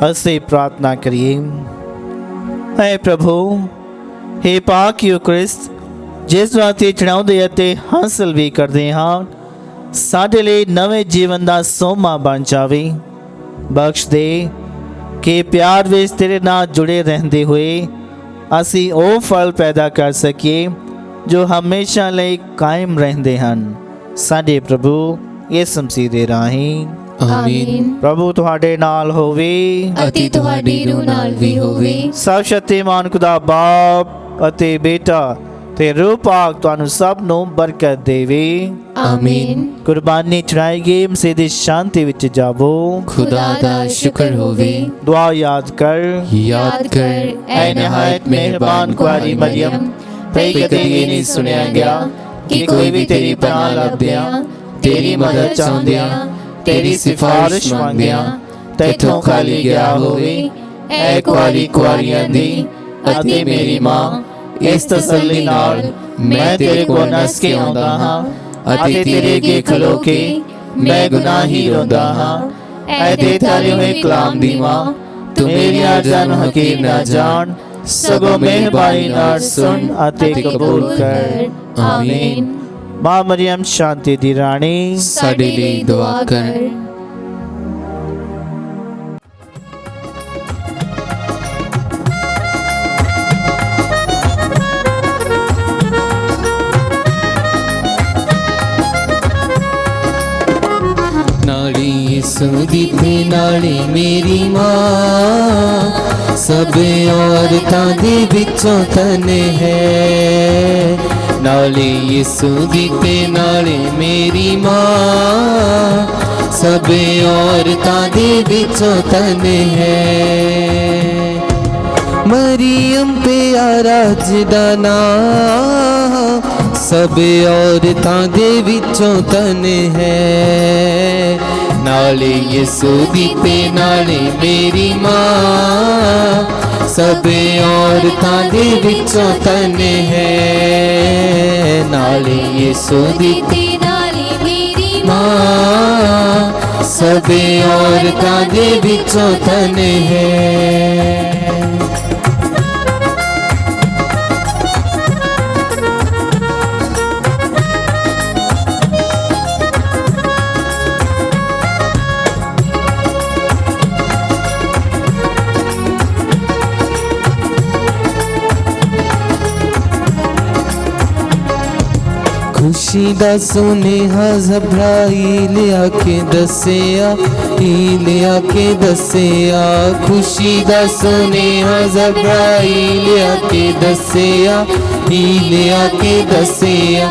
ਅਸੀਂ ਪ੍ਰਾਰਥਨਾ ਕਰੀਏ। ਹੈ ਪ੍ਰਭੂ, हे ਪਾਕ ਯੂਕਰਿਸਤ, ਜਿਸ ਨੂੰ ਅਸੀਂ ਚੜਾਉਂਦੇ ਅਤੇ ਹਾਸਲ ਵੀ ਕਰਦੇ ਹਾਂ, ਸਾਡੇ ਲਈ ਨਵੇਂ ਜੀਵਨ ਦਾ ਸੋਮਾ ਬਣ ਜਾਵੇ। ਬਖਸ਼ ਦੇ ਕਿ ਪਿਆਰ ਵਿੱਚ ਤੇਰੇ ਨਾਲ ਜੁੜੇ ਰਹਿੰਦੇ ਹੋਏ ਅਸੀਂ ਉਹ ਫਲ ਪੈਦਾ ਕਰ ਸਕੀਏ ਜੋ ਹਮੇਸ਼ਾ ਲਈ ਕਾਇਮ ਰਹਿੰਦੇ ਹਨ। ਸਾਡੇ ਪ੍ਰਭੂ ਯਿਸੂ ਮਸੀਹ ਦੇ ਰਾਹੀਂ ਆਮੀਨ। ਪ੍ਰਭੂ ਤੁਹਾਡੇ ਨਾਲ ਹੋਵੇ ਅਤੇ ਤੁਹਾਡੀ ਰੂਹ ਨਾਲ ਵੀ ਹੋਵੇ। ਸਭ ਸ਼ਕਤੀਮਾਨ ਖੁਦਾ ਬਾਪ ਅਤੇ ਬੇਟਾ ਤੇ ਰੂਹ ਪਾਕ ਤੁਹਾਨੂੰ ਸਭ ਨੂੰ ਬਰਕਤ ਦੇਵੇ। ਆਮੀਨ। ਕੁਰਬਾਨੀ ਚੜਾਈ ਗਈ ਮਸੀਹ ਦੀ ਸ਼ਾਂਤੀ ਵਿੱਚ ਜਾਵੋ। ਖੁਦਾ ਦਾ ਸ਼ੁਕਰ ਹੋਵੇ। ਦੁਆ याद कर ऐ निहायत मेहरबान कुआरी मरियम, कई कदे ये नहीं सुनिया गया कि कोई भी तेरी पनाह लभदिया, तेरी मदद चाहुंदिया, तेरी सिफारिश मांगदिया तैथों खाली गया होवे। ऐ कुआरी कुआरियां दी अते मेरी मां, इस तसल्ली नाल मैं तेरे को नस के आउंदा हां अते तेरे अगे खलो के मैं गुनाही रोंदा हां। ऐ दे तारे होए कलाम दी मां, तू मेरी आरज़ां नूं हकीर ना जान, सगों मेहरबानी नाल सुन अते कबूल कर। आमीन। मां मरियम शांति दी रानी साडे लई दुआ कर। नाली यीशु दी ते नाली मेरी मां, सब औरतां दे विचों तने है। नाली यीशु दी ते नाली मेरी मां, सब औरतां दे विचों तने है। मरियम प्यारा जिदा नाम, सब औरतां दे विचों तने है। नाले यीशु दी ते नाले मेरी मां, सब औरतां दे विचों तने है। नाले यीशु दी ते नाले मेरी मां, सब औरतां दे विचों तने है। खुशी दा सुनेहा जब्राईल आके दसिया, आके दसिया। खुशी दा सुनेहा जब्राईल आके दसिया, आके दसिया।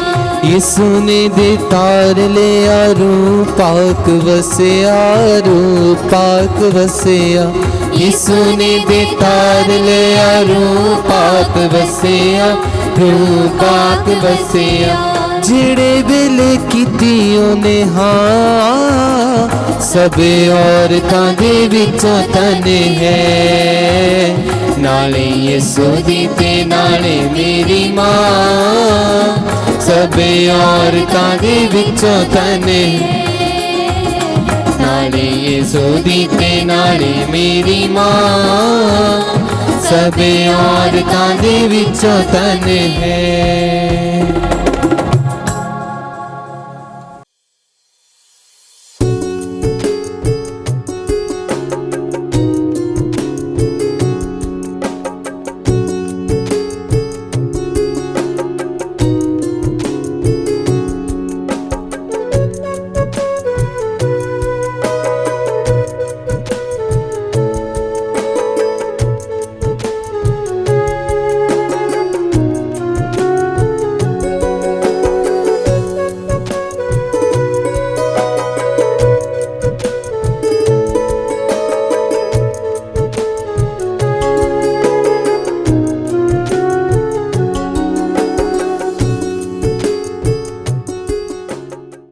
यीशु ने दे तार लिया, रूह पाक वसिया, रूह पाक वसिया। यीशु ने दे तार लिया, रूह पाक वसिया, रूह पाक वसिया। जेड़े वेले कीतियों ने हाँ, सब औरतां दे विचों तने है। नाले यीशु दी ते नाले मेरी मां, सब औरतां दे विचों तने। नाले यीशु दी ते नाले मेरी मां सबे औरतां दे विचों धन है।